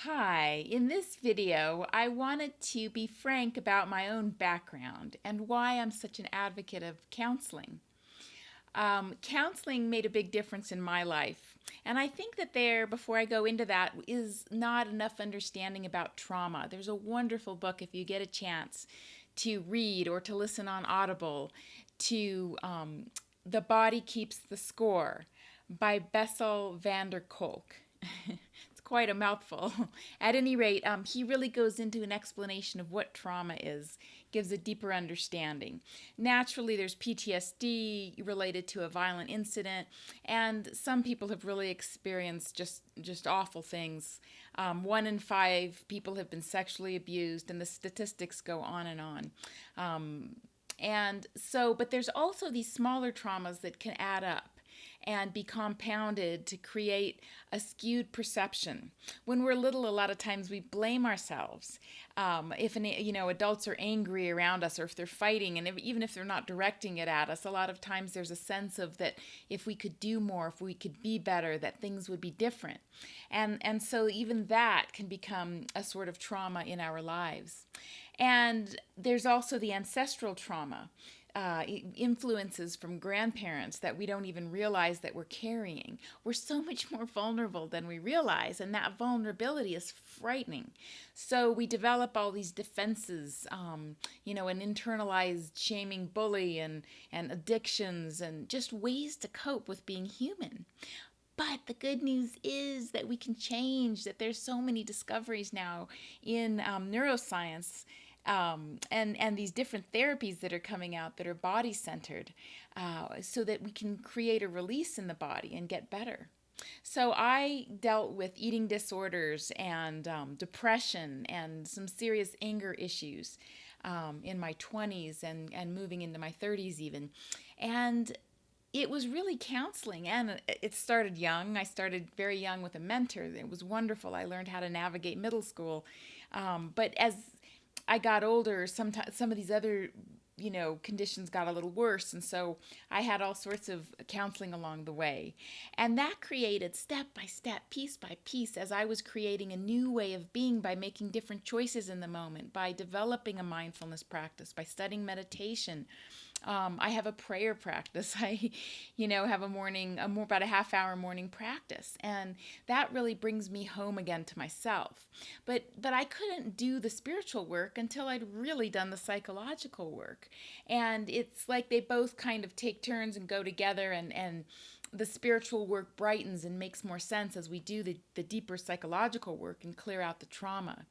Hi, in this video, I wanted to be frank about my own background and why I'm such an advocate of counseling. Counseling made a big difference in my life, and I think that before I go into that, is not enough understanding about trauma. There's a wonderful book, if you get a chance to read or to listen on Audible, to The Body Keeps the Score by Bessel Van der Kolk. It's quite a mouthful. At any rate, he really goes into an explanation of what trauma is, gives a deeper understanding. Naturally, there's PTSD related to a violent incident, and some people have really experienced just awful things. 1 in 5 people have been sexually abused, and the statistics go on and on. But there's also these smaller traumas that can add up and be compounded to create a skewed perception. When we're little, a lot of times we blame ourselves. If adults are angry around us, or if they're fighting, and even if they're not directing it at us, a lot of times there's a sense of that if we could do more, if we could be better, that things would be different. And so even that can become a sort of trauma in our lives. And there's also the ancestral trauma. Influences from grandparents that we don't even realize that we're carrying. We're so much more vulnerable than we realize, and that vulnerability is frightening. So we develop all these defenses, an internalized shaming bully and addictions and just ways to cope with being human. But the good news is that we can change, that there's so many discoveries now in neuroscience and these different therapies that are coming out that are body-centered, so that we can create a release in the body and get better. So I dealt with eating disorders and depression and some serious anger issues in my 20s and moving into my 30s even. And it was really counseling, and it started young. I started very young with a mentor. It was wonderful. I learned how to navigate middle school. But as I got older, some of these other, conditions got a little worse. And so I had all sorts of counseling along the way. And that created step by step, piece by piece, as I was creating a new way of being by making different choices in the moment, by developing a mindfulness practice, by studying meditation. I have a prayer practice. I, have about a half-hour morning practice, and that really brings me home again to myself. But I couldn't do the spiritual work until I'd really done the psychological work, and it's like they both kind of take turns and go together, and the spiritual work brightens and makes more sense as we do the deeper psychological work and clear out the trauma.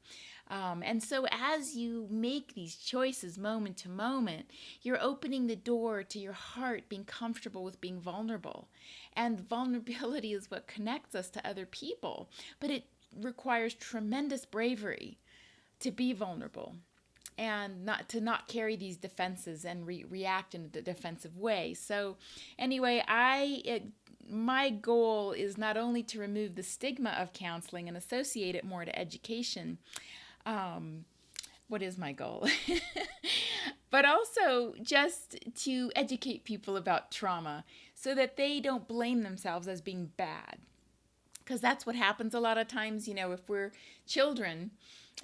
And so as you make these choices moment to moment, you're opening the door to your heart being comfortable with being vulnerable. And vulnerability is what connects us to other people, but it requires tremendous bravery to be vulnerable and not carry these defenses and react in a defensive way. So anyway, my goal is not only to remove the stigma of counseling and associate it more to education. What is my goal? But also just to educate people about trauma so that they don't blame themselves as being bad. Because that's what happens a lot of times, if we're children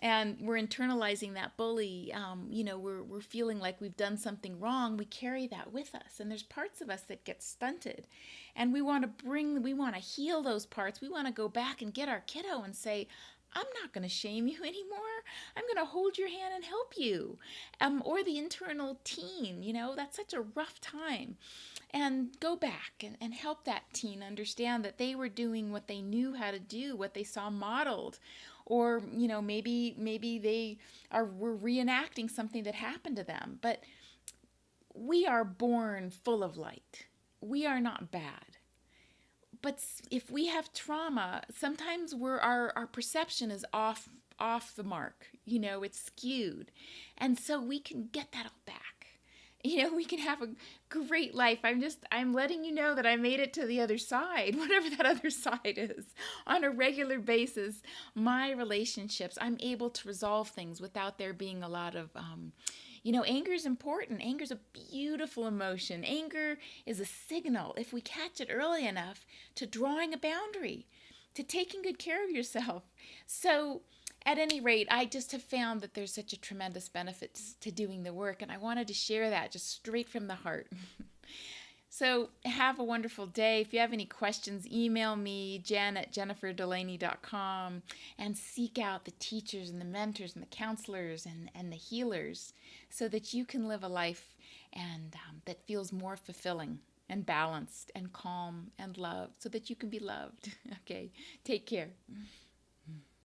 and we're internalizing that bully, we're feeling like we've done something wrong. We carry that with us, and there's parts of us that get stunted, and we want to heal those parts. We want to go back and get our kiddo and say, I'm not going to shame you anymore. I'm going to hold your hand and help you. Or the internal teen, that's such a rough time. And go back and help that teen understand that they were doing what they knew how to do, what they saw modeled. Or, maybe they were reenacting something that happened to them. But we are born full of light. We are not bad. But if we have trauma, sometimes our perception is off the mark. It's skewed. And so we can get that all back. We can have a great life. I'm letting you know that I made it to the other side, whatever that other side is. On a regular basis, my relationships, I'm able to resolve things without there being a lot of anger is important. Anger is a beautiful emotion. Anger is a signal, if we catch it early enough, to drawing a boundary. to taking good care of yourself. So, at any rate, I just have found that there's such a tremendous benefit to doing the work, and I wanted to share that just straight from the heart. So have a wonderful day. If you have any questions, email me, jen@jenniferdelaney.com, and seek out the teachers and the mentors and the counselors and the healers so that you can live a life and that feels more fulfilling and balanced and calm and loved so that you can be loved. Okay, take care.